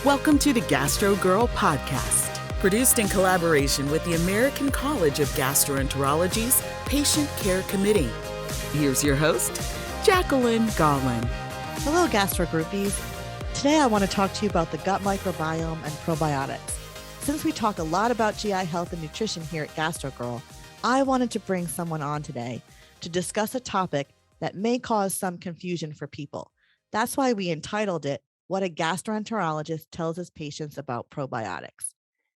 Welcome to the Gastro Girl podcast, produced in collaboration with the American College of Gastroenterology's Patient Care Committee. Here's your host, Jacqueline Gollin. Hello, Gastro groupies. Today I want to talk to you about the gut microbiome and probiotics. Since we talk a lot about GI health and nutrition here at Gastro Girl, I wanted to bring someone on today to discuss a topic that may cause some confusion for people. That's why we entitled it, What a Gastroenterologist Tells His Patients About Probiotics.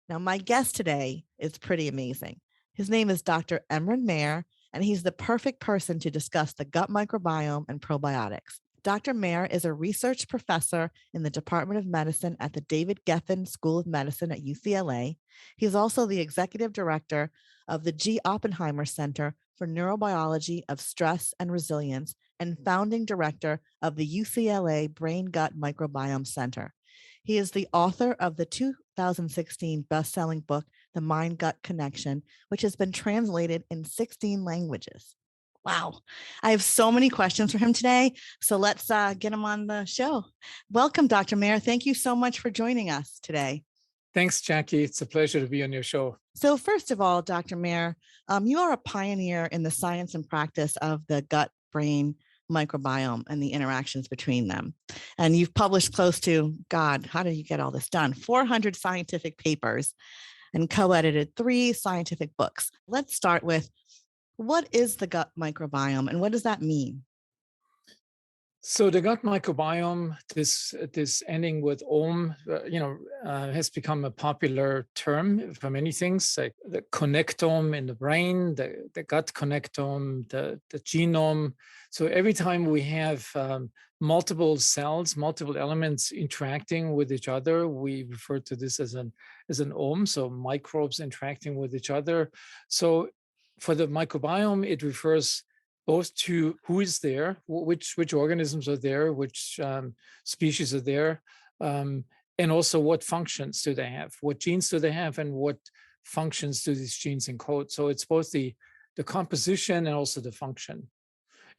Now, my guest today is pretty amazing. His name is Dr. Emeran Mayer, and he's the perfect person to discuss the gut microbiome and probiotics. Dr. Mayer is a research professor in the Department of Medicine at the David Geffen School of Medicine at UCLA. He's also the executive director of the G. Oppenheimer Center for Neurobiology of Stress and Resilience and founding director of the UCLA Brain Gut Microbiome Center. He is the author of the 2016 best-selling book, The Mind-Gut Connection, which has been translated in 16 languages. Wow. I have so many questions for him today, so let's get him on the show. Welcome, Dr. Mayer. Thank you so much for joining us today. Thanks, Jackie. It's a pleasure to be on your show. So first of all, Dr. Mayer, you are a pioneer in the science and practice of the gut-brain microbiome and the interactions between them. And you've published close to, God, how did you get all this done? 400 scientific papers and co-edited 3 scientific books. Let's start with, what is the gut microbiome and what does that mean? So the gut microbiome, this ending with "ome," has become a popular term for many things, like the connectome in the brain, the gut connectome, the genome. So every time we have multiple cells, multiple elements interacting with each other, we refer to this as an ome, so microbes interacting with each other. So for the microbiome, it refers both to who is there, which organisms are there, which species are there, and also what functions do they have, what genes do they have, and what functions do these genes encode. So it's both the composition and also the function.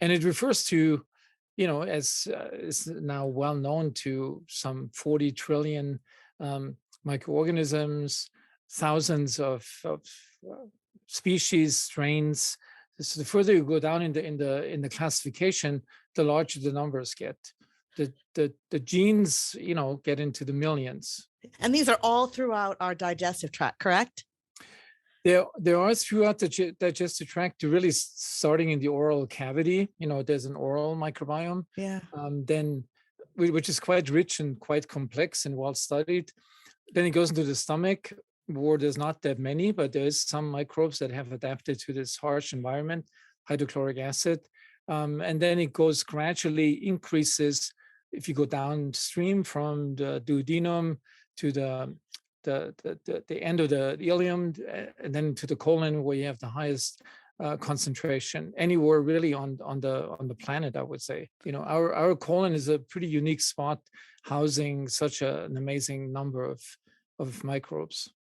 And it refers to, as is now well known, to some 40 trillion microorganisms, thousands of species, strains. So the further you go down in the classification, the larger the numbers get. The genes, get into the millions. And these are all throughout our digestive tract, correct? There are throughout the digestive tract, really starting in the oral cavity. There's an oral microbiome. Yeah. Then, which is quite rich and quite complex and well studied. Then it goes into the stomach, where there's not that many, but there is some microbes that have adapted to this harsh environment, hydrochloric acid. And then it goes gradually increases if you go downstream from the duodenum to the end of the ileum, and then to the colon, where you have the highest concentration anywhere really on the planet, I would say. Our colon is a pretty unique spot, housing such an amazing number of microbes.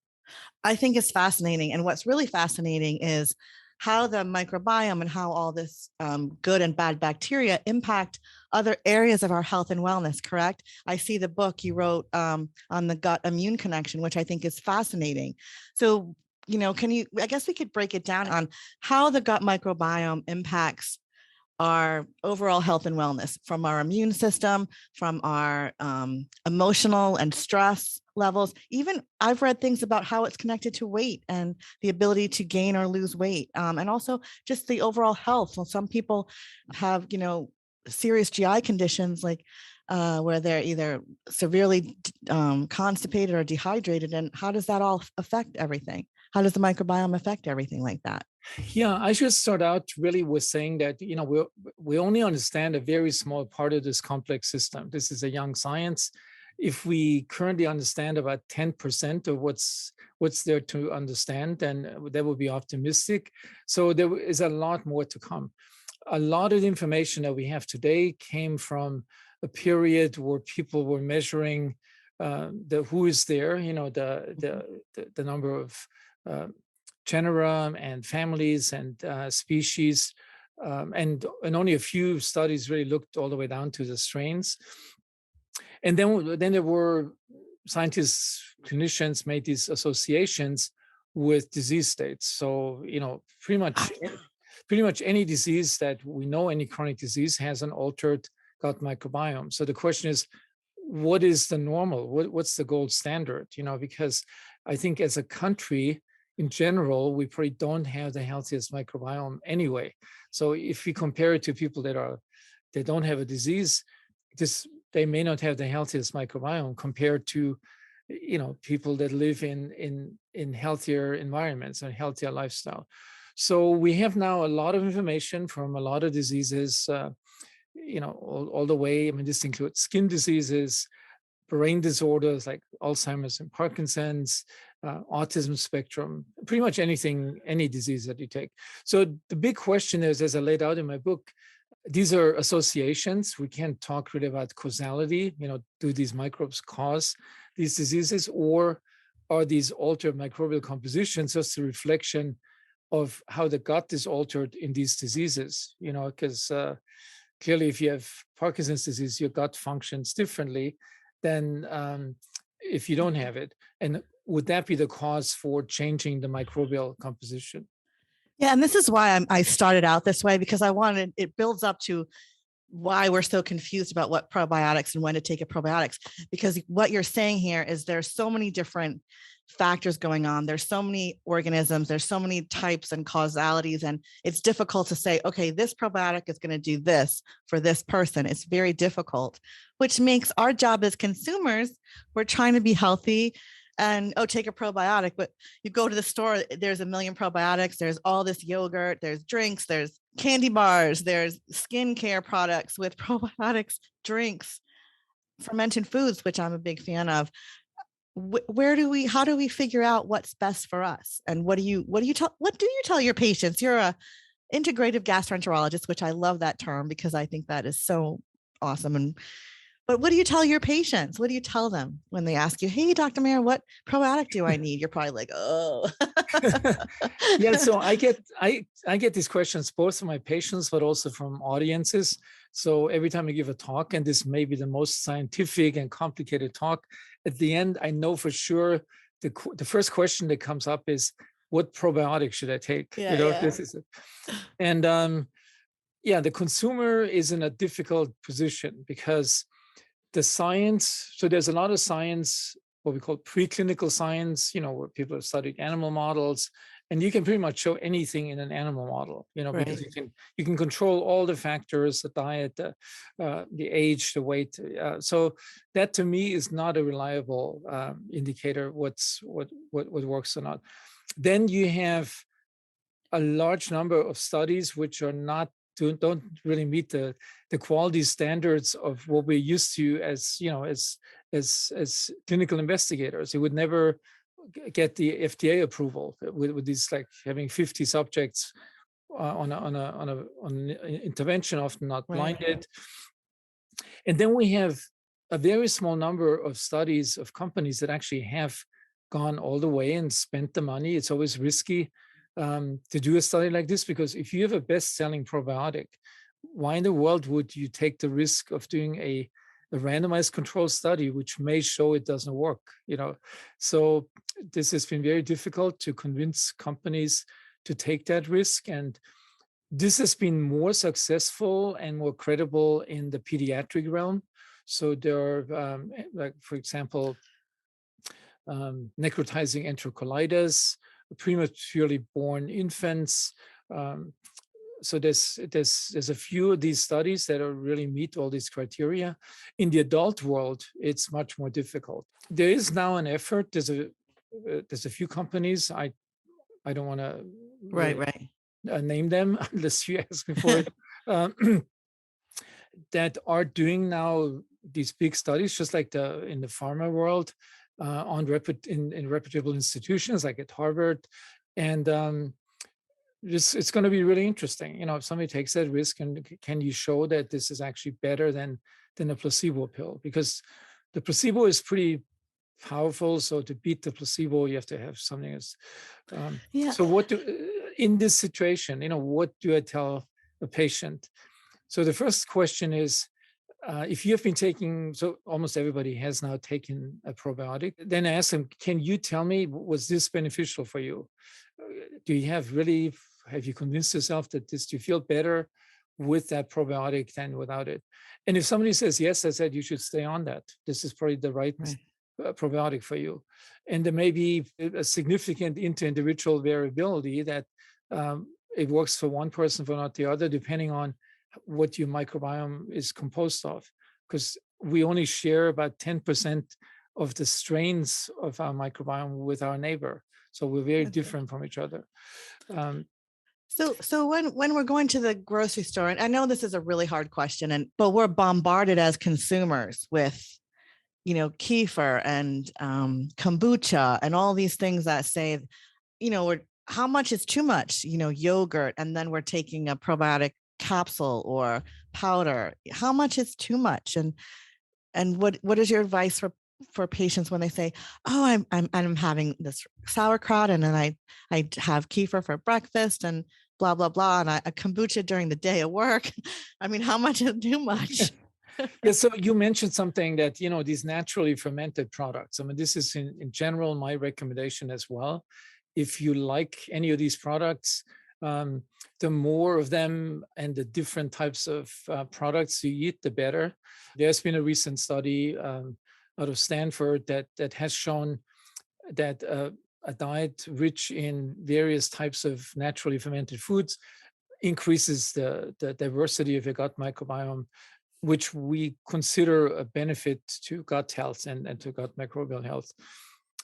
I think it's fascinating. And what's really fascinating is how the microbiome and how all this good and bad bacteria impact other areas of our health and wellness, correct? I see the book you wrote on the gut immune connection, which I think is fascinating. So, I guess we could break it down on how the gut microbiome impacts our overall health and wellness, from our immune system, from our emotional and stress levels. Even I've read things about how it's connected to weight and the ability to gain or lose weight, and also just the overall health. So some people have, serious GI conditions like where they're either severely constipated or dehydrated. And how does that all affect everything? How does the microbiome affect everything like that? Yeah, I should start out really with saying that, we only understand a very small part of this complex system. This is a young science. If we currently understand about 10% of what's there to understand, then that would be optimistic. So there is a lot more to come. A lot of the information that we have today came from a period where people were measuring the who is there, the number of genera and families and species, and only a few studies really looked all the way down to the strains. And then there were scientists, clinicians made these associations with disease states. So, pretty much any disease that we know, any chronic disease, has an altered gut microbiome. So the question is, what is the normal? What's the gold standard? Because I think as a country in general, we probably don't have the healthiest microbiome anyway. So if we compare it to people that don't have a disease, they may not have the healthiest microbiome compared to people that live in healthier environments and healthier lifestyle. So we have now a lot of information from a lot of diseases, all the way. I mean, this includes skin diseases, brain disorders like Alzheimer's and Parkinson's, autism spectrum, pretty much any disease that you take. So the big question is, as I laid out in my book, these are associations. We can't talk really about causality. Do these microbes cause these diseases, or are these altered microbial compositions just a reflection of how the gut is altered in these diseases? Because clearly, if you have Parkinson's disease, your gut functions differently than if you don't have it. And would that be the cause for changing the microbial composition? Yeah, and this is why I started out this way, because it builds up to why we're so confused about what probiotics and when to take a probiotics, because what you're saying here is there's so many different factors going on. There's so many organisms, there's so many types and causalities, and it's difficult to say, okay, this probiotic is going to do this for this person. It's very difficult, which makes our job as consumers, we're trying to be healthy and, take a probiotic, but you go to the store, there's a million probiotics, there's all this yogurt, there's drinks, there's candy bars, there's skincare products with probiotics, drinks, fermented foods, which I'm a big fan of. How do we figure out what's best for us? And what do you tell your patients? You're a integrative gastroenterologist, which I love that term because I think that is so awesome. But what do you tell your patients? What do you tell them when they ask you, hey, Dr. Mayer, what probiotic do I need? You're probably like, oh. Yeah, so I get these questions both from my patients, but also from audiences. So every time I give a talk, and this may be the most scientific and complicated talk, at the end, I know for sure the first question that comes up is, what probiotic should I take? This is it. And the consumer is in a difficult position because the science, so there's a lot of science, what we call preclinical science, where people have studied animal models, and you can pretty much show anything in an animal model, because you can control all the factors, the diet, the age, the weight. So that to me is not a reliable indicator what works or not. Then you have a large number of studies which are don't really meet the quality standards of what we're used to as clinical investigators. You would never get the FDA approval with these, like having 50 subjects on an intervention, often not blinded. And then we have a very small number of studies of companies that actually have gone all the way and spent the money. It's always risky to do a study like this, because if you have a best-selling probiotic, why in the world would you take the risk of doing a randomized control study which may show it doesn't work? So this has been very difficult to convince companies to take that risk, and this has been more successful and more credible in the pediatric realm. So there are, like for example, necrotizing enterocolitis, prematurely born infants. So there's a few of these studies that are really meet all these criteria. In the adult world, it's much more difficult. There is now an effort. There's a few companies. I don't want to name them unless you ask me for it. That are doing now these big studies, just like in the pharma world, in reputable institutions like at Harvard, and it's going to be really interesting. If somebody takes that risk, and can you show that this is actually better than a placebo pill? Because the placebo is pretty powerful. So to beat the placebo, you have to have something else. So in this situation, what do I tell a patient? So the first question is, if you have been taking, so almost everybody has now taken a probiotic, then I ask them, can you tell me, was this beneficial for you? Do you have you convinced yourself that do you feel better with that probiotic than without it? And if somebody says yes, I said, you should stay on that. This is probably the right probiotic for you. And there may be a significant inter-individual variability that it works for one person, for not the other, depending on what your microbiome is composed of. Because we only share about 10% of the strains of our microbiome with our neighbor. So we're very different from each other. So when we're going to the grocery store, and I know this is a really hard question, but we're bombarded as consumers with, kefir and kombucha and all these things that say, how much is too much, yogurt, and then we're taking a probiotic capsule or powder. How much is too much? And what is your advice for patients when they say, oh, I'm having this sauerkraut and then I have kefir for breakfast and blah, blah, blah. And a kombucha during the day at work. I mean, how much is too much? Yeah, so you mentioned something that, these naturally fermented products. I mean, this is in general my recommendation as well. If you like any of these products, the more of them and the different types of products you eat, the better. There's been a recent study out of Stanford that has shown that a diet rich in various types of naturally fermented foods increases the diversity of your gut microbiome, which we consider a benefit to gut health and to gut microbial health.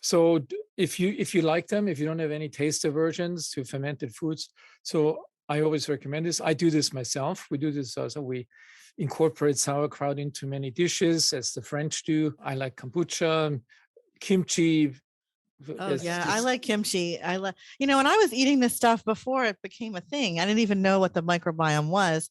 So if you like them, if you don't have any taste aversions to fermented foods, so I always recommend this. I do this myself. We do this also. We incorporate sauerkraut into many dishes, as the French do. I like kombucha, kimchi. Oh yeah, I like kimchi. I like, when I was eating this stuff before it became a thing, I didn't even know what the microbiome was.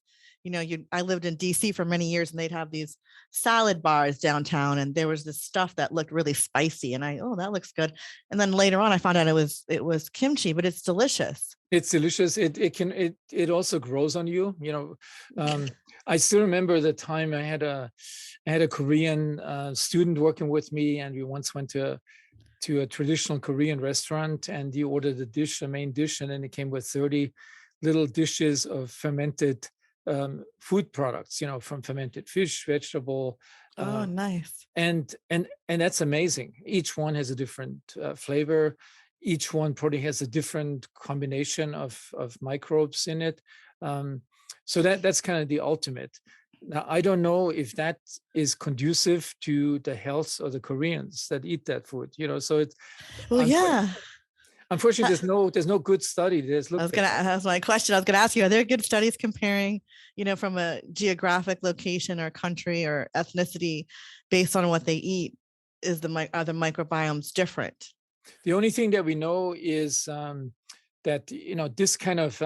I lived in DC for many years and they'd have these salad bars downtown and there was this stuff that looked really spicy and that looks good. And then later on I found out it was kimchi, but it's delicious. It's delicious. It also grows on you. I still remember the time I had a Korean student working with me, and we once went to a traditional Korean restaurant, and he ordered a main dish, and then it came with 30 little dishes of fermented food products, from fermented fish, vegetable. Oh, nice. And that's amazing. Each one has a different flavor. Each one probably has a different combination of microbes in it. So that's kind of the ultimate. Now, I don't know if that is conducive to the health of the Koreans that eat that food, so it's. Well, yeah. Unfortunately, there's no good study. That's my question. I was gonna ask you, are there good studies comparing, from a geographic location or country or ethnicity based on what they eat? Are the microbiomes different? The only thing that we know is that this kind of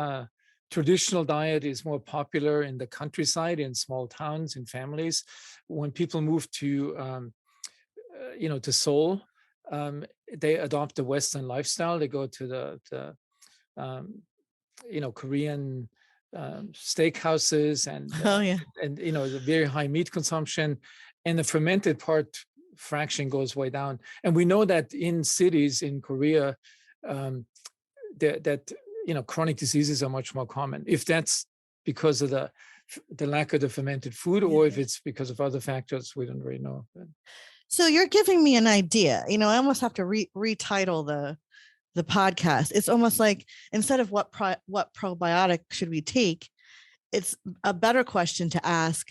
traditional diet is more popular in the countryside, in small towns, in families. When people move to to Seoul, they adopt the Western lifestyle. They go to the Korean steakhouses and the very high meat consumption, and the fermented fraction goes way down. And we know that in cities in Korea, that chronic diseases are much more common. If that's because of the lack of the fermented food, or if it's because of other factors, we don't really know. So you're giving me an idea. I almost have to retitle the podcast. It's almost like, instead of what probiotic should we take, it's a better question to ask,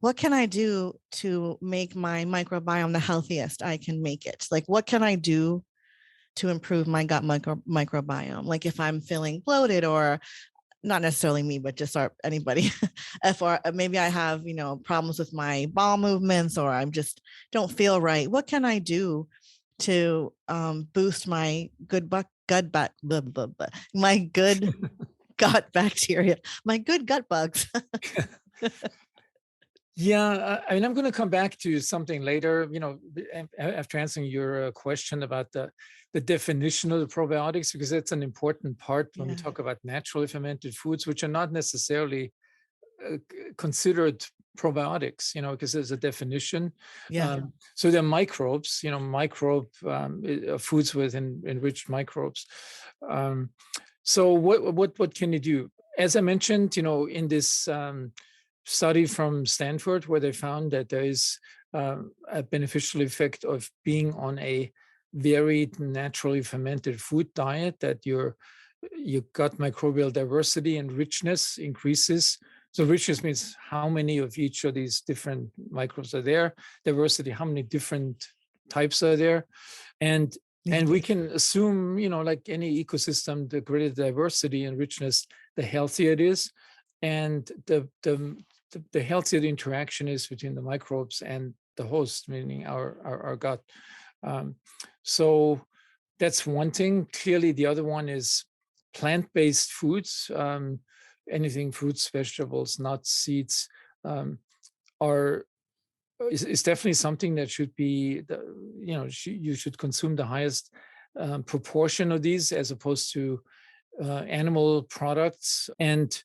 what can I do to make my microbiome the healthiest I can make it? Like, what can I do to improve my gut microbiome? Like, if I'm feeling bloated, or not necessarily me, but just anybody, or maybe I have, problems with my bowel movements, or I'm just don't feel right. What can I do to boost my good my good gut bacteria, my good gut bugs? Yeah, I mean, I'm going to come back to something later, after answering your question about the definition of the probiotics, because that's an important part when we talk about naturally fermented foods, which are not necessarily considered probiotics, because there's a definition. Yeah. So they're microbes, foods with enriched microbes. So what can you do? As I mentioned, in this study from Stanford, where they found that there is a beneficial effect of being on a very naturally fermented food diet, that your gut microbial diversity and richness increases. So richness means how many of each of these different microbes are there. Diversity, how many different types are there. And we can assume, like any ecosystem, the greater diversity and richness, the healthier it is. And the healthier the interaction is between the microbes and the host, meaning our gut. So that's one thing. Clearly, the other one is plant-based foods. Anything, fruits, vegetables, nuts, seeds, is definitely something that should be, you should consume the highest proportion of these, as opposed to animal products. And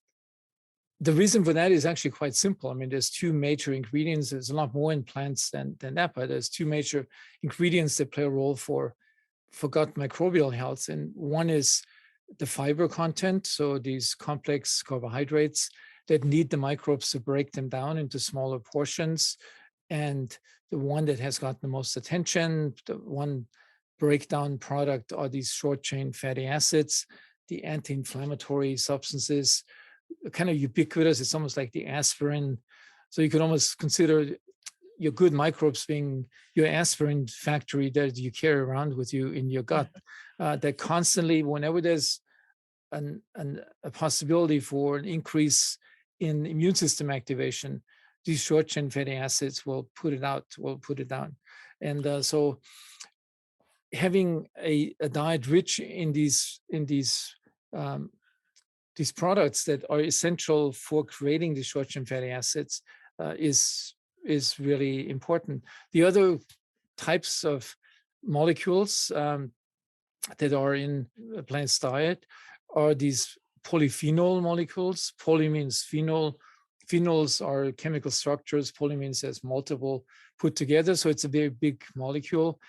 the reason for that is actually quite simple. I mean, there's two major ingredients. There's a lot more in plants than that, but there's two major ingredients that play a role for gut microbial health. And one is the fiber content. So these complex carbohydrates that need the microbes to break them down into smaller portions. And the one that has gotten the most attention, the one breakdown product, are these short chain fatty acids, the anti-inflammatory substances, kind of ubiquitous. It's almost like the aspirin. So you could almost consider your good microbes being your aspirin factory that you carry around with you in your gut. That constantly, whenever there's a possibility for an increase in immune system activation, these short chain fatty acids will put it down. And so having a diet rich in these products that are essential for creating the short chain fatty acids is really important. The other types of molecules that are in a plant's diet are these polyphenol molecules. Poly means phenol. Phenols are chemical structures. Poly means there's multiple put together. So it's a very big molecule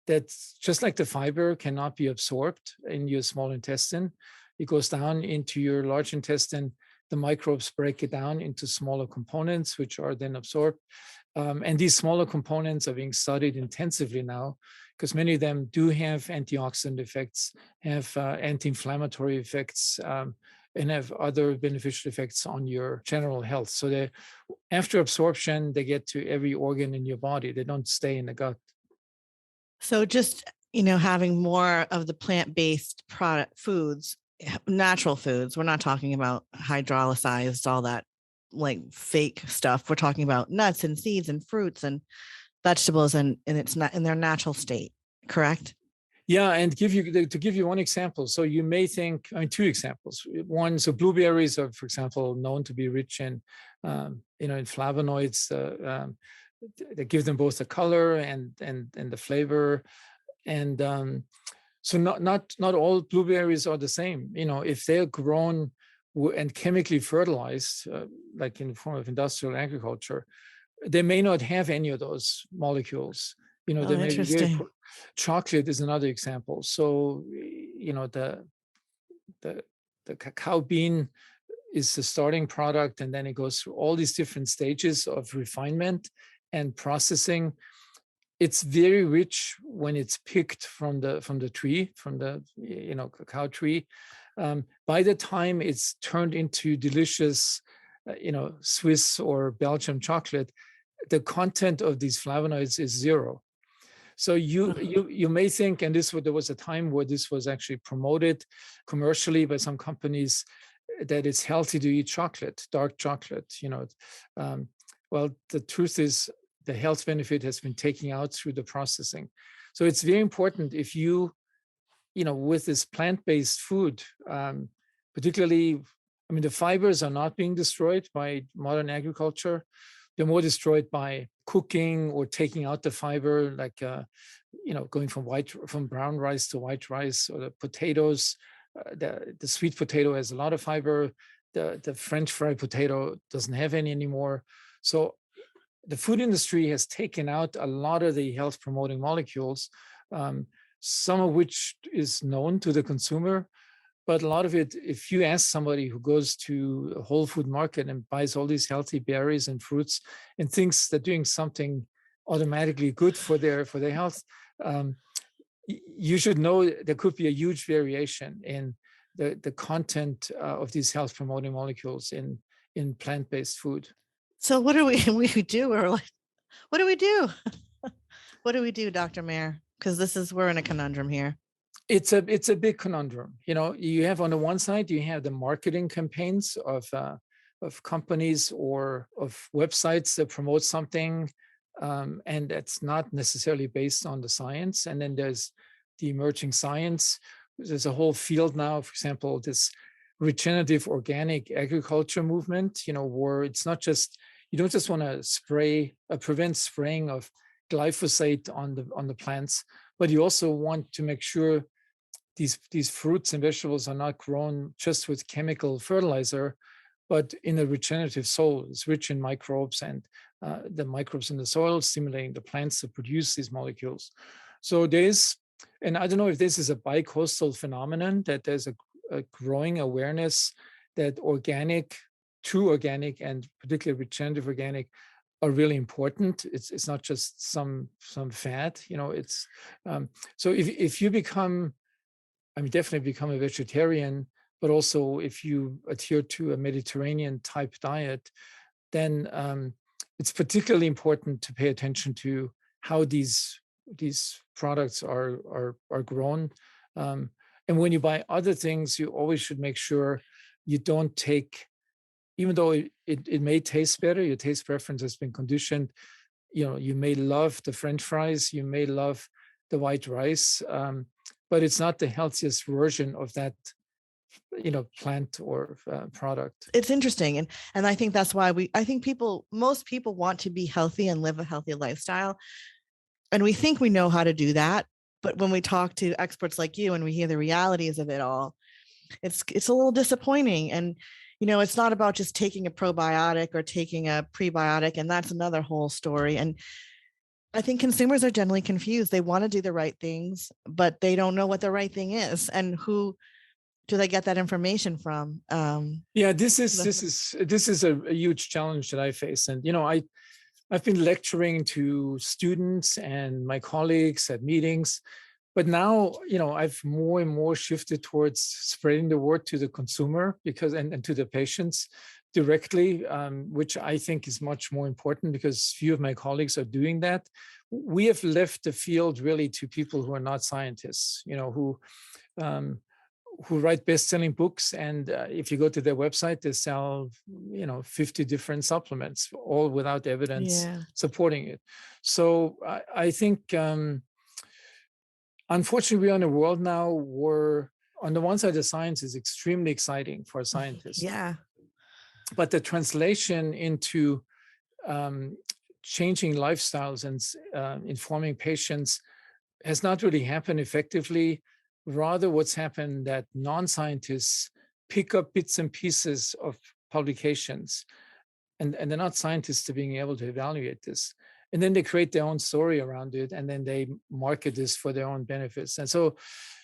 that's just like the fiber, cannot be absorbed in your small intestine. It goes down into your large intestine. The microbes break it down into smaller components, which are then absorbed. And these smaller components are being studied intensively now, because many of them do have antioxidant effects, have anti-inflammatory effects, and have other beneficial effects on your general health. So after absorption, they get to every organ in your body. They don't stay in the gut. So just, having more of the plant-based product foods, natural foods, we're not talking about hydrolyzed, all that like fake stuff. We're talking about nuts and seeds and fruits and vegetables, and it's not in their natural state, correct? Yeah, and to give you one example. So you may think, two examples. One, so blueberries are, for example, known to be rich in, in flavonoids that give them both the color and the flavor. And so not all blueberries are the same. If they're grown and chemically fertilized, like in the form of industrial agriculture, they may not have any of those molecules. They may be chocolate is another example. So, the cacao bean is the starting product, and then it goes through all these different stages of refinement and processing. It's very rich when it's picked from the tree, from the cacao tree. By the time it's turned into delicious, Swiss or Belgian chocolate, the content of these flavonoids is zero. So you may think, and there was a time where this was actually promoted commercially by some companies, that it's healthy to eat chocolate, dark chocolate. Well, the truth is, the health benefit has been taken out through the processing. So it's very important if with this plant-based food, particularly, the fibers are not being destroyed by modern agriculture. They're more destroyed by cooking or taking out the fiber, like going from brown rice to white rice, or the potatoes. The sweet potato has a lot of fiber. The French fried potato doesn't have any anymore. So the food industry has taken out a lot of the health promoting molecules, um, some of which is known to the consumer. But a lot of it, if you ask somebody who goes to a whole food market and buys all these healthy berries and fruits and thinks they're doing something automatically good for their health, um, you should know there could be a huge variation in the content of these health promoting molecules in plant-based food. So what do we do? Or like, what do we do? What do we do, Dr. Mayer? Because we're in a conundrum here. It's a big conundrum. You have on the one side, you have the marketing campaigns of companies or of websites that promote something, and that's not necessarily based on the science. And then there's the emerging science. There's a whole field now, for example, this regenerative organic agriculture movement, where it's not just, you don't just want to prevent spraying of glyphosate on the plants, but you also want to make sure these fruits and vegetables are not grown just with chemical fertilizer, but in a regenerative soil. It's rich in microbes, and the microbes in the soil stimulating the plants to produce these molecules. So and I don't know if this is a bi-coastal phenomenon, that there's a growing awareness that true organic, and particularly regenerative organic, are really important. It's not just some fad. It's so if you definitely become a vegetarian, but also if you adhere to a Mediterranean type diet, then it's particularly important to pay attention to how these products are grown. And when you buy other things, you always should make sure you don't take, even though it may taste better, your taste preference has been conditioned. You may love the French fries, you may love the white rice, but it's not the healthiest version of that, plant or product. It's interesting. And I think that's why most people want to be healthy and live a healthy lifestyle. And we think we know how to do that. But when we talk to experts like you and we hear the realities of it all, it's a little disappointing. And, it's not about just taking a probiotic or taking a prebiotic. And that's another whole story. And I think consumers are generally confused. They want to do the right things, but they don't know what the right thing is. And who do they get that information from? This is a huge challenge that I face. And, I've been lecturing to students and my colleagues at meetings, but now, I've more and more shifted towards spreading the word to the consumer and to the patients directly, which I think is much more important, because few of my colleagues are doing that. We have left the field really to people who are not scientists, who write best-selling books, and if you go to their website, they sell 50 different supplements, all without evidence supporting it. So I think unfortunately we're in a world now where on the one side the science is extremely exciting for scientists, but the translation into changing lifestyles and informing patients has not really happened effectively. Rather, what's happened that non-scientists pick up bits and pieces of publications, and they're not scientists to being able to evaluate this. And then they create their own story around it, and then they market this for their own benefits. And so,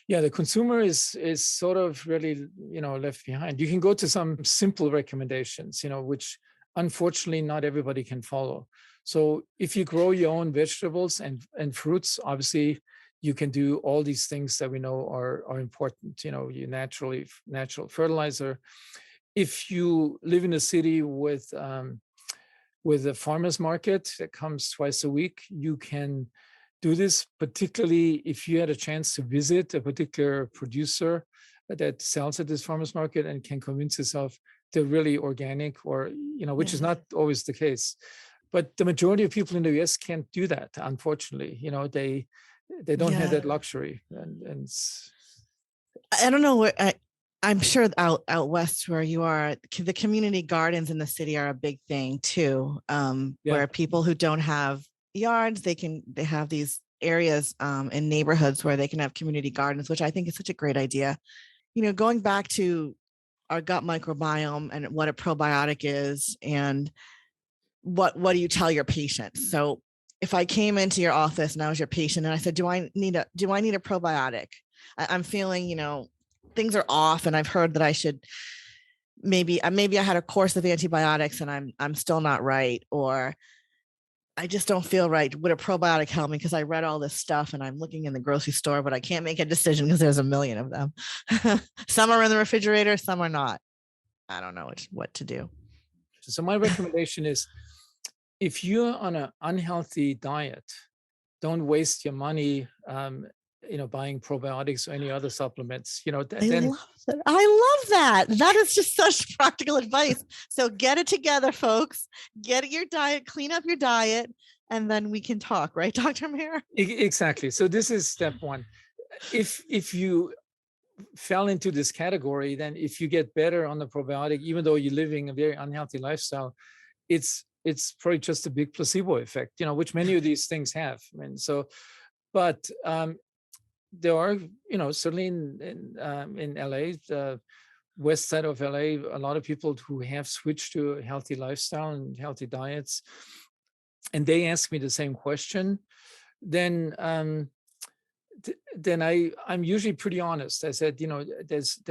the consumer is sort of really, left behind. You can go to some simple recommendations, which unfortunately not everybody can follow. So if you grow your own vegetables and fruits, obviously, you can do all these things that we know are important. You natural fertilizer. If you live in a city with a farmer's market that comes twice a week, you can do this, particularly if you had a chance to visit a particular producer that sells at this farmer's market and can convince yourself they're really organic, or, which is not always the case. But the majority of people in the US can't do that, unfortunately. They don't have that luxury. And I don't know where, I'm sure out west where you are, the community gardens in the city are a big thing too, where people who don't have yards, they have these areas in neighborhoods where they can have community gardens, which I think is such a great idea. Going back to our gut microbiome and what a probiotic is, and what do you tell your patients? So if I came into your office and I was your patient and I said, do I need a probiotic? I'm feeling, things are off, and I've heard that I should maybe I had a course of antibiotics and I'm still not right, or I just don't feel right. Would a probiotic help me? Because I read all this stuff and I'm looking in the grocery store, but I can't make a decision because there's a million of them. Some are in the refrigerator, some are not. I don't know what to do. So my recommendation is, if you're on an unhealthy diet, don't waste your money, buying probiotics or any other supplements. I love it. I love that. That is just such practical advice. So get it together, folks. Get your diet, clean up your diet, and then we can talk, right, Dr. Mayer? Exactly. So this is step one. If you fell into this category, then if you get better on the probiotic, even though you're living a very unhealthy lifestyle, it's probably just a big placebo effect, which many of these things have. But there are, certainly in LA, the west side of LA, a lot of people who have switched to a healthy lifestyle and healthy diets, and they ask me the same question. Then I'm usually pretty honest. I said,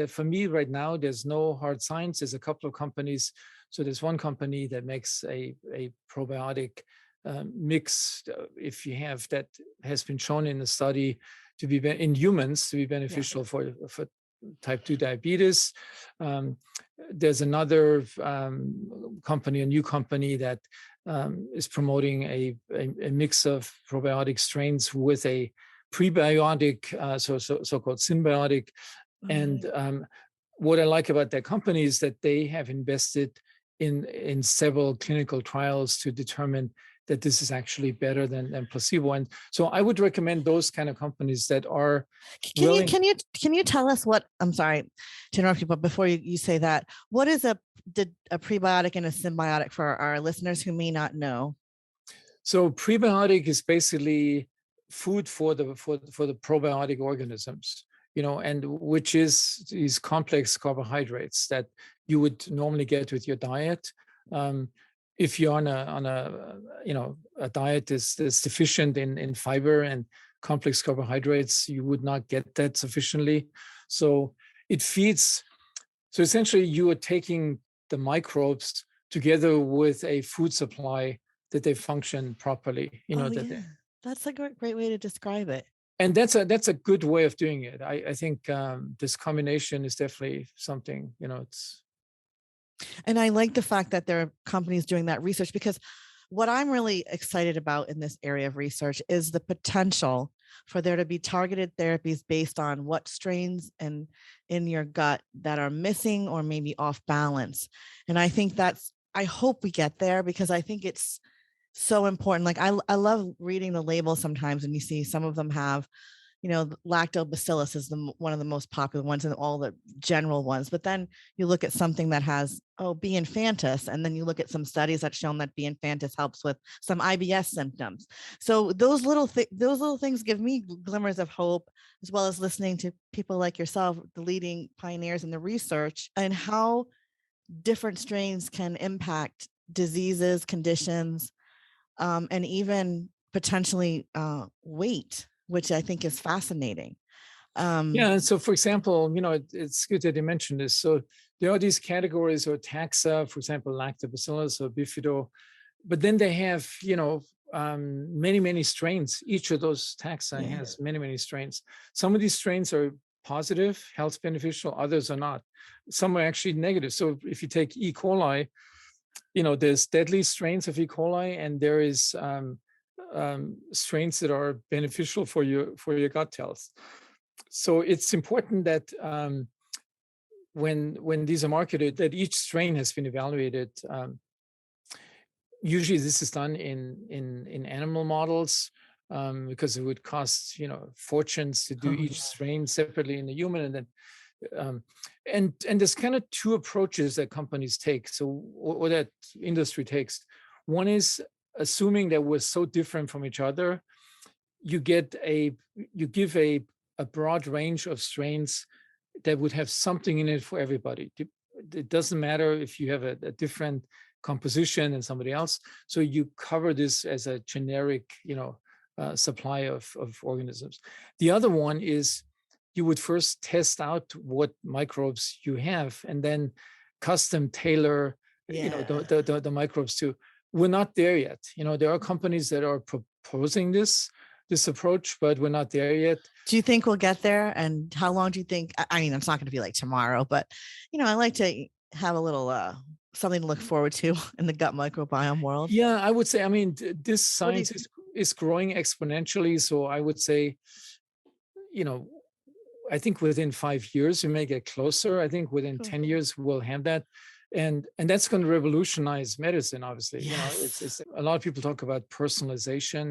for me right now, there's no hard science. There's a couple of companies. So there's one company that makes a probiotic mix, if you have, that has been shown in a study to be in humans to be beneficial for type 2 diabetes. There's another company, a new company that is promoting a mix of probiotic strains with a prebiotic, so-called symbiotic. And what I like about that company is that they have invested in several clinical trials to determine that this is actually better than placebo. And so I would recommend those kind of companies that are willing. Can you tell us what, I'm sorry to interrupt you, but before you say that, what is a prebiotic and a symbiotic for our listeners who may not know? So prebiotic is basically food for the probiotic organisms, and which is these complex carbohydrates that you would normally get with your diet. If you're on a diet that's deficient in fiber and complex carbohydrates, you would not get that sufficiently. So it feeds. So essentially, you are taking the microbes together with a food supply that they function properly. That's a great way to describe it. And that's a good way of doing it. I think this combination is definitely something. It's. And I like the fact that there are companies doing that research, because what I'm really excited about in this area of research is the potential for there to be targeted therapies based on what strains in your gut that are missing or maybe off balance. And I think I hope we get there, because I think it's so important. Like I love reading the labels sometimes, and you see some of them have, lactobacillus is one of the most popular ones and all the general ones. But then you look at something that has, B. infantis, and then you look at some studies that shown that B. infantis helps with some IBS symptoms. So those little things give me glimmers of hope, as well as listening to people like yourself, the leading pioneers in the research, and how different strains can impact diseases, conditions, and even potentially weight, which I think is fascinating. And so, for example, it's good that you mentioned this. So there are these categories, or taxa, for example, lactobacillus or bifido, but then they have, many, many strains. Each of those taxa has many, many strains. Some of these strains are positive, health beneficial, others are not. Some are actually negative. So if you take E. coli, there's deadly strains of E. coli, and there is strains that are beneficial for your gut health. So it's important that when these are marketed, that each strain has been evaluated. Usually this is done in animal models, because it would cost fortunes to do each strain separately in the human, and then and there's kind of two approaches that companies take, or that industry takes. One is assuming that we're so different from each other, you give a broad range of strains that would have something in it for everybody. It doesn't matter if you have a different composition and somebody else. So you cover this as a generic, supply of organisms. The other one is you would first test out what microbes you have and then custom tailor, the microbes to. We're not there yet. There are companies that are proposing this approach, but we're not there yet. Do you think we'll get there? And how long do you think? I mean, it's not going to be like tomorrow, but I like to have a little something to look forward to in the gut microbiome world. Yeah, I would say, I mean, this science is growing exponentially. So I would say, I think within 5 years, we may get closer. I think within 10 years, we'll have that. And that's going to revolutionize medicine, obviously. Yes. It's a lot of people talk about personalization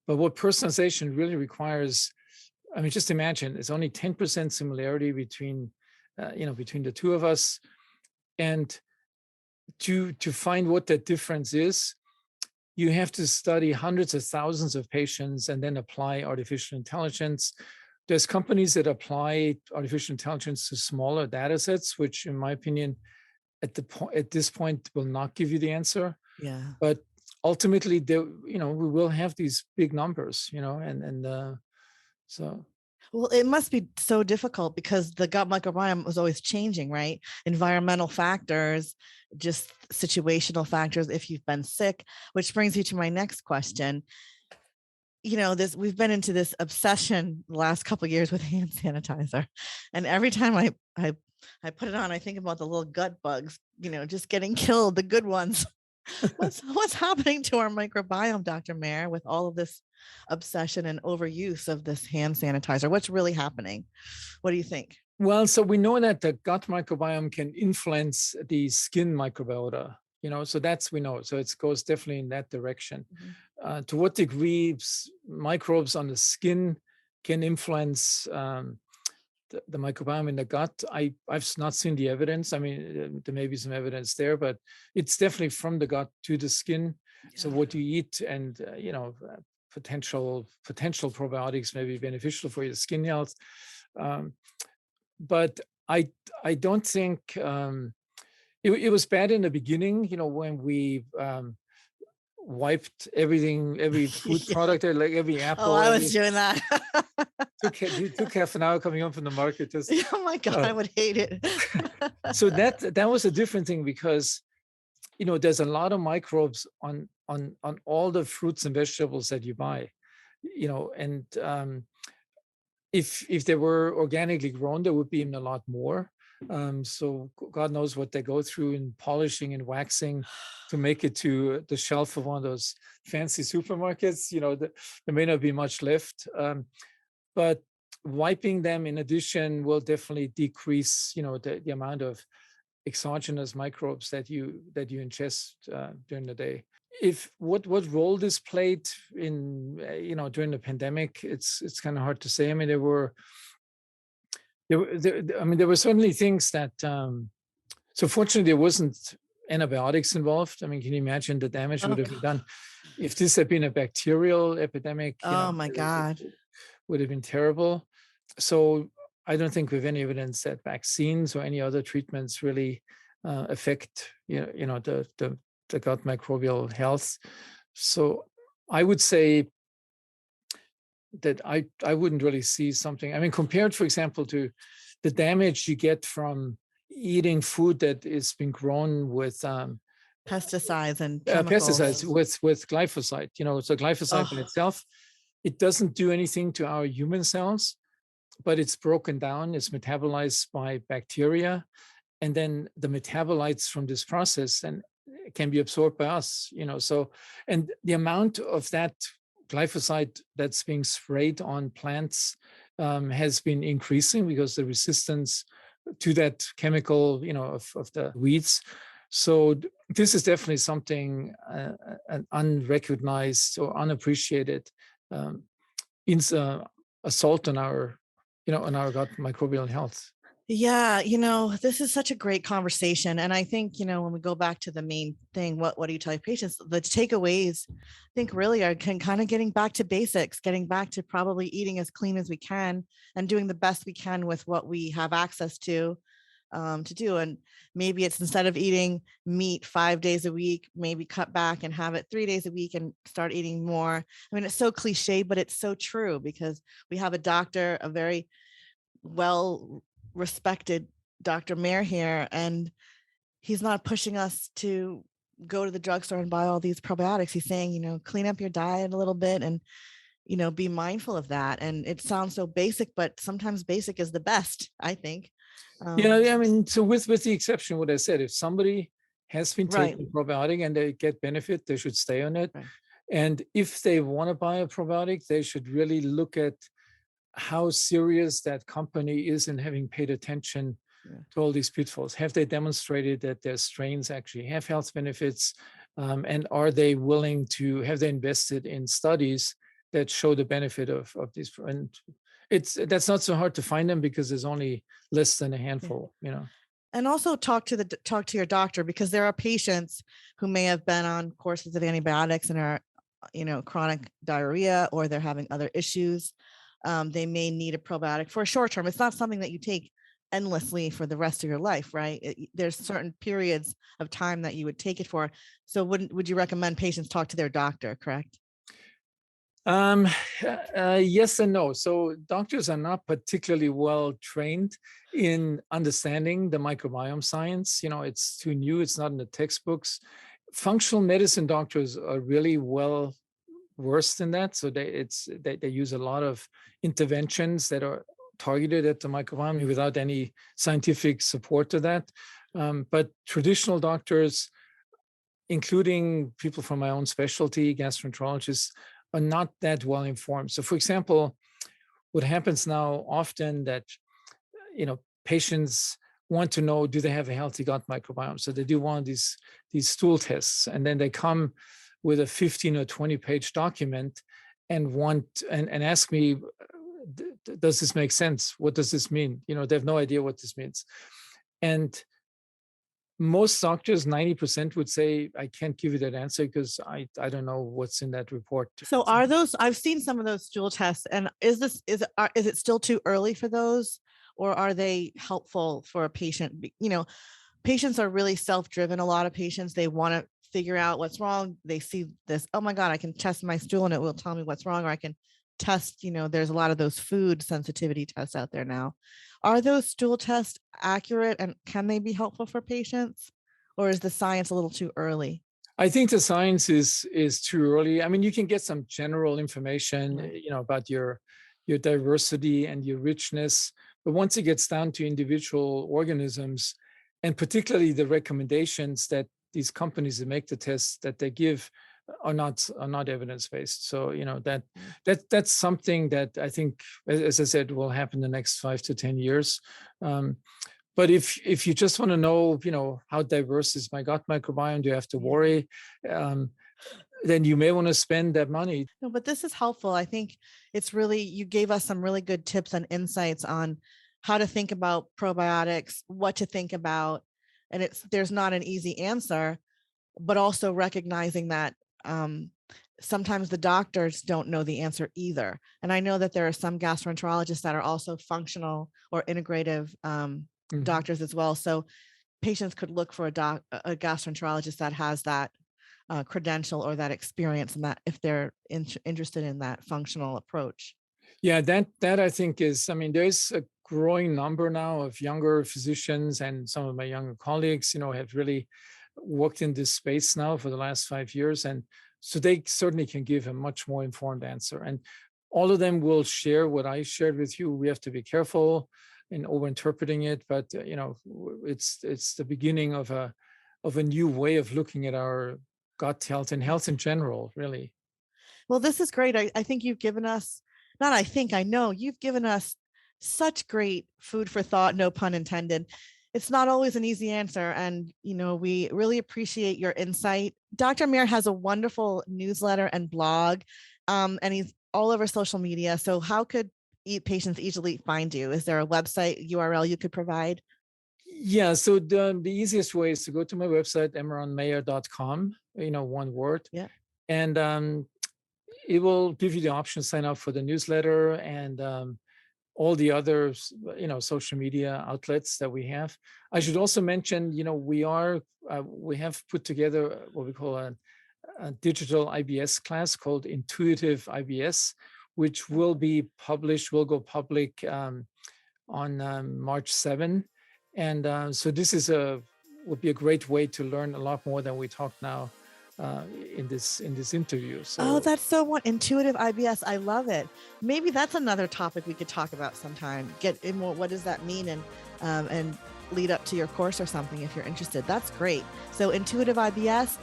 but what personalization really requires, I mean, just imagine it's only 10% similarity between the two of us. And to find what that difference is, you have to study hundreds of thousands of patients and then apply artificial intelligence. There's companies that apply artificial intelligence to smaller data sets, which in my opinion, at this point will not give you the answer. Yeah. But ultimately, we will have these big numbers, so. Well, it must be so difficult because the gut microbiome was always changing, right? Environmental factors, just situational factors, if you've been sick, which brings you to my next question. We've been into this obsession the last couple of years with hand sanitizer. And every time I put it on, I think about the little gut bugs, just getting killed, the good ones. What's happening to our microbiome, Dr. Mayer, with all of this obsession and overuse of this hand sanitizer? What's really happening? What do you think? Well, so we know that the gut microbiome can influence the skin microbiota, so that's, we know. So it goes definitely in that direction. Mm-hmm. To what degree microbes on the skin can influence the microbiome in the gut, I've not seen the evidence. I mean, there may be some evidence there, but it's definitely from the gut to the skin. Yeah. So what you eat and, potential probiotics may be beneficial for your skin health. But I don't think it was bad in the beginning, when we wiped everything, every food product, like every apple. Oh, I was doing that. took half an hour coming home from the market. Oh my God, I would hate it. So that was a different thing because, there's a lot of microbes on all the fruits and vegetables that you buy, and if they were organically grown, there would be even a lot more. So God knows what they go through in polishing and waxing to make it to the shelf of one of those fancy supermarkets. There may not be much left, but wiping them in addition will definitely decrease, the amount of exogenous microbes that you ingest during the day. What role this played in, during the pandemic, it's kind of hard to say. I mean, there were certainly things that, so fortunately there wasn't antibiotics involved. I mean, can you imagine the damage would have been done if this had been a bacterial epidemic? Oh my God. It would have been terrible. So I don't think we have any evidence that vaccines or any other treatments really affect, the gut microbial health. So I would say that I wouldn't really see something. I mean, compared, for example, to the damage you get from eating food that is been grown with pesticides and chemicals. Pesticides with glyphosate. So glyphosate in itself, it doesn't do anything to our human cells, but it's broken down, it's metabolized by bacteria, and then the metabolites from this process and can be absorbed by us. So, and the amount of that glyphosate that's being sprayed on plants has been increasing because the resistance to that chemical, of the weeds. So this is definitely something an unrecognized or unappreciated assault on our, on our gut microbial health. Yeah, this is such a great conversation. And I think, when we go back to the main thing, what do you tell your patients? The takeaways, I think really are kind of getting back to basics, getting back to probably eating as clean as we can and doing the best we can with what we have access to. to do. And maybe it's instead of eating meat 5 days a week, maybe cut back and have it 3 days a week and start eating more. I mean, it's so cliche, but it's so true, because we have a doctor, a very well respected Dr. Mayer here, and he's not pushing us to go to the drugstore and buy all these probiotics. He's saying, clean up your diet a little bit and, be mindful of that. And it sounds so basic, but sometimes basic is the best, I think. Yeah, I mean, so with the exception of what I said, if somebody has been Right. taking probiotic and they get benefit, they should stay on it. Right. And if they want to buy a probiotic, they should really look at how serious that company is in having paid attention to all these pitfalls. Have they demonstrated that their strains actually have health benefits? And are they willing to, have they invested in studies that show the benefit of these? And that's not so hard to find them, because there's only less than a handful, And also talk to your doctor, because there are patients who may have been on courses of antibiotics and are, chronic diarrhea, or they're having other issues. They may need a probiotic for a short term. It's not something that you take endlessly for the rest of your life, right? There's certain periods of time that you would take it for. So would you recommend patients talk to their doctor, correct? Yes and no. So doctors are not particularly well trained in understanding the microbiome science. It's too new. It's not in the textbooks. Functional medicine doctors are really well versed in that. So they use a lot of interventions that are targeted at the microbiome without any scientific support to that. But traditional doctors, including people from my own specialty, gastroenterologists, are not that well informed. So, for example, what happens now often that, patients want to know, do they have a healthy gut microbiome? So they do one of these stool tests, and then they come with a 15 or 20-page document and ask me, does this make sense? What does this mean? They have no idea what this means. And most doctors, 90%, would say, I can't give you that answer because I don't know what's in that report. So I've seen some of those stool tests, and is it still too early for those, or are they helpful for a patient? Patients are really self-driven. A lot of patients, they want to figure out what's wrong. They see this, oh my God, I can test my stool and it will tell me what's wrong, or I can test, there's a lot of those food sensitivity tests out there now. Are those stool tests accurate, and can they be helpful for patients, or is the science a little too early? I think the science is too early. I mean, you can get some general information, Right. about your diversity and your richness, but once it gets down to individual organisms, and particularly the recommendations that these companies that make the tests that they give are not evidence-based. So that's something that I think, as I said, will happen the next 5 to 10 years. But if you just want to know, how diverse is my gut microbiome, do you have to worry? Then you may want to spend that money. No, but this is helpful. I think you gave us some really good tips and insights on how to think about probiotics, what to think about. And there's not an easy answer, but also recognizing that sometimes the doctors don't know the answer either. And I know that there are some gastroenterologists that are also functional or integrative doctors as well. So patients could look for a gastroenterologist that has that credential or that experience, and that if they're interested in that functional approach. Yeah, that I think is, I mean, there's a growing number now of younger physicians, and some of my younger colleagues, have really worked in this space now for the last 5 years. And so they certainly can give a much more informed answer. And all of them will share what I shared with you. We have to be careful in overinterpreting it, but it's the beginning of a new way of looking at our gut health and health in general, really. Well, this is great. I think you've given us, not I think, I know you've given us such great food for thought, no pun intended. It's not always an easy answer. And, we really appreciate your insight. Dr. Mayer has a wonderful newsletter and blog, and he's all over social media. So how could patients easily find you? Is there a website URL you could provide? Yeah, so the easiest way is to go to my website, emeranmayer.com, one word. Yeah. And it will give you the option to sign up for the newsletter. And all the other, social media outlets that we have. I should also mention, we have put together what we call a digital IBS class called Intuitive IBS, which will go public on March 7. And so this would be a great way to learn a lot more than we talked now in this interview. So, that's so intuitive IBS. I love it. Maybe that's another topic we could talk about sometime. Get in more. What does that mean? And lead up to your course or something if you're interested. That's great. So intuitive IBS.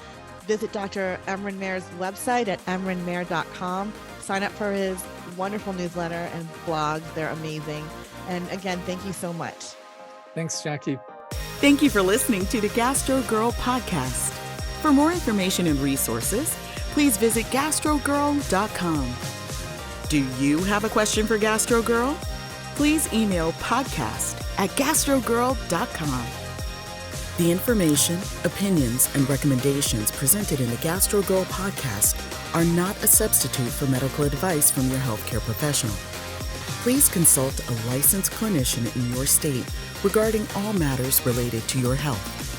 Visit Dr. Emeran Mayer's website at emeranmayer.com. Sign up for his wonderful newsletter and blogs. They're amazing. And again, thank you so much. Thanks, Jackie. Thank you for listening to the Gastro Girl podcast. For more information and resources, please visit gastrogirl.com. Do you have a question for Gastro Girl? Please email podcast@gastrogirl.com. The information, opinions, and recommendations presented in the Gastro Girl podcast are not a substitute for medical advice from your healthcare professional. Please consult a licensed clinician in your state regarding all matters related to your health.